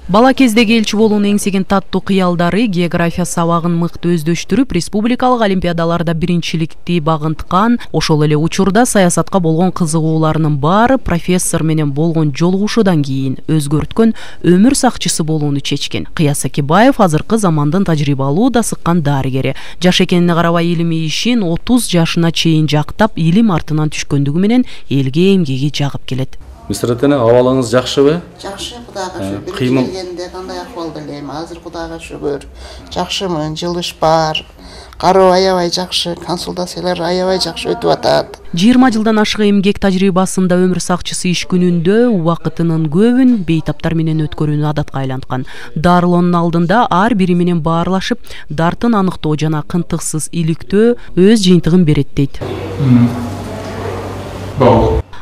Бала кездеги элчи болууну эңсеген таттуу кыялдары география сабагын мыкты өздөштүрүп, республикалык олимпиадаларда биринчиликти багынткан, ошол эле учурда саясатка болгон кызыгууларынын баары профессор менен болгон жолугушуудан кийин өзгөрткөн өмүр сакчысы болууну чечкен. Кыяз Сакибаев азыркы замандын тажрыйбалуу да сыккан дарыгери. Жаш экенине карабай илимий ишин 30 жашына чейин жактап, илим артынан түшкөндүгү менен элге эмгеги жагып келет. Мисратене, абалыңыз жакшыбы? Жакшы, Кудайга шүгүр. Келгенде кандай акыбалда элем? Азыр Кудайга шүгүр. Жакшымын, жылыш бар. Кароо аябай жакшы, консультациялар аябай жакшы өтүп атат. 20 жылдан ашык эмгек тажрыйбасында өмүр сакчысы иш күнүндө убакытынын көбүн бейтаптар менен өткөрүүнү адатка айланткан. Дарылоонун алдында ар бири менен баарлашып, дартын аныктоо жана кынтыксыз иликтөө өз жыйынтыгын берет дейт.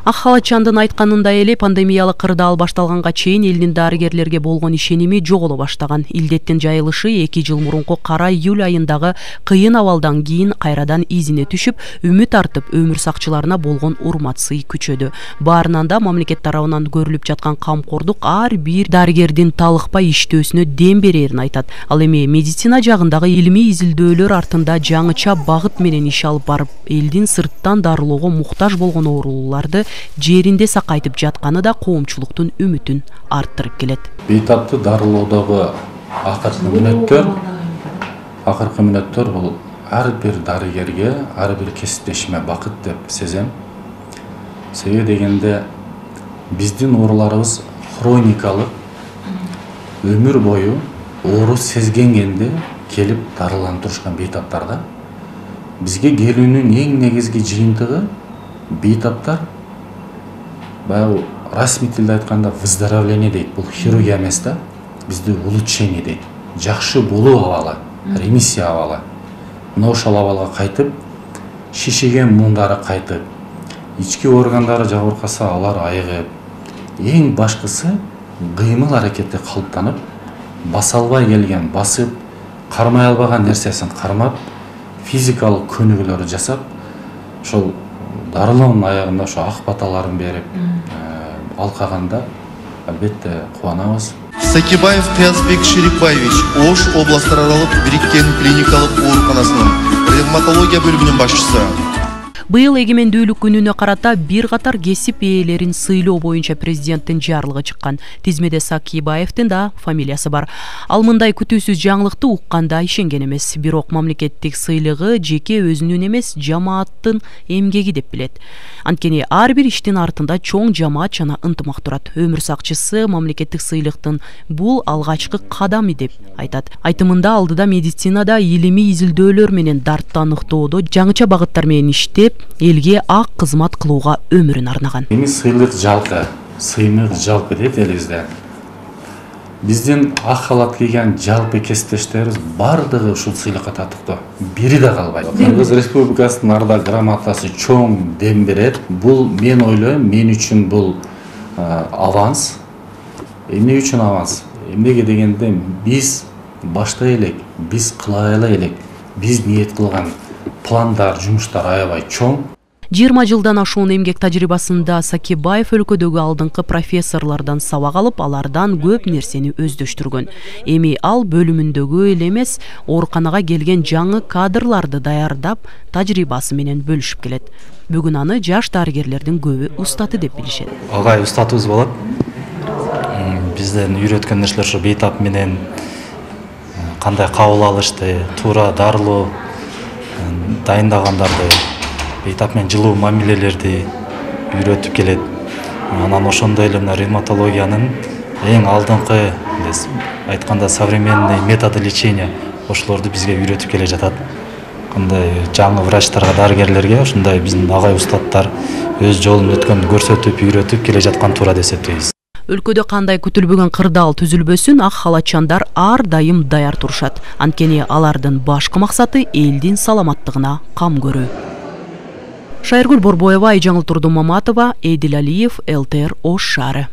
Ак халатчандын айтканындай эле пандемиялык кырдаал башталганга чейин элдин дарыгерлерге болгон ишеними жоголо баштаган. Илдеттин жайылышы 2 жыл мурунку кара июль айындагы кыйын абалдан кийин кайрадан изине түшүп, үмүт артып, өмүр сакчыларына болгон урмат сый күчөдү. Баарынан да мамлекет тарабынан көрүлүп жаткан камкордук ар бир дарыгердин талыкпай иштөөсүнө дем берерин айтат. Ал эми медицина жагындагы илимий изилдөөлөр артында жаңыча багыт менен иш алып барып, элдин сырттан дарылоого муктаж болгон ооруларды жеринде сакайтып жатканы да коомчулуктун үмүтүн арттырып келет. Бейтапты дарылоодогу акыркы мүнөттөр бул ар бир дарыгерге, ар бир кесиптешиме бакыт деп сезем. Себеби дегенде биздин ооруларыбыз хроникалык, өмүр бою оору сезгенде келип дарыланып турушкан бейтаптарда бизге келүүнүн эң негизги жыйынтыгы бейтаптар баягы расмий тилде айтканда выздоровление дейт. Бул хирургия эмес да, бизде улучшение дейт. Жакшы болуу абалы, ремиссия абалы. Мына ошол абалга кайтып, шишеген муңдары кайтып, ички органдары жабыркаса алар айыгып, эң башкысы кыймыл аракети калыптанып, баса албай келген басып, кармай албаган нерсесин кармап, физикалык көнүгүүлөрдү жасап, ошол дарылоонун аягында ошо ак баталарын берип алкаганда албетте кубанабыз. Сакибаев Пиязбек Шерикбаевич, Ош областараралык бириккен клиникалык ооруканасынын ревматология бөлүмүнүн башчысы. Быйыл эгемендүүлүк күнүнө карата бир катар кесип ээлерин сыйлоо боюнча президенттин жарлыгы чыккан. Тизмеде Сакибаевдин да фамилиясы бар. Ал мындай күтүүсүз жаңылыкты укканда ишенген эмес. Бирок мамлекеттик сыйлыгы жеке өзүнүн эмес, жамааттын эмгеги деп билет. Анткени ар бир иштин артында чоң жамаат жана ынтымак турат. Өмүр сакчысы мамлекеттик сыйлыктын бул алгачкы кадамы деп айтат. Айтымында алдыда медицинада илимий изилдөөлөр менен дартты аныктоодо жаңыча багыттар менен иштеп, элге ак кызмат кылууга өмүрүн арнаган. Эми сыйлык жалпы, сыймык жалпы дейт элибизде. Биздин ак халат кийген жалпы кесиптештерибиз бардыгы ушул сыйлыкка татыктуу. Бири да калбайт. Кыргыз Республикасынын арда грамотасы чоң дем берет. Бул мен ойлойм, мен үчүн бул аванс. Эмне үчүн аванс? Эмнеге дегенде биз баштай элек, биз кыла элек, биз ниет кылган пландар, жумуштар аябай чоң. 20 жылдан ашуун эмгек тажрыйбасында Сакибаев өлкөдөгү алдыңкы профессорлордон сабак алып, алардан көп нерсени өздөштүргөн. Эми ал бөлүмүндөгү эле эмес, ооруканага келген жаңы кадрларды даярдап, тажрыйбасы менен бөлүшүп келет. Бүгүн аны жаш дарыгерлердин көбү устаты деп билишет. Агай устатыбыз болот. Бизден үйрөткөн нерселер ушу бейтап менен кандай кабыл алышты, туура дарылоо дайындагандарды, бейтап менен жылуу мамилелерди үйрөтүп келет. Анан ошондой эле ревматологиянын эң алдыңкы айтканда современный методы лечения ошолорду бизге үйрөтүп келе жатат. Кандай жаңы врачтарга, дарыгерлерге ушундай биздин агай устаттар өз жолун өткөн көрсөтүп, үйрөтүп келе жаткан туура деп эсептейбиз. Өлкөдө кандай күтүлбөгөн кырдаал түзүлбөсүн ак халатчандар ар дайым даяр турушат. Анткени алардын башкы максаты элдин саламаттыгына кам көрүү. Шайыргүл Борбоева, Айжаңыл Турдумаматова, Эдил Алиев, ЛТР Ош шаары.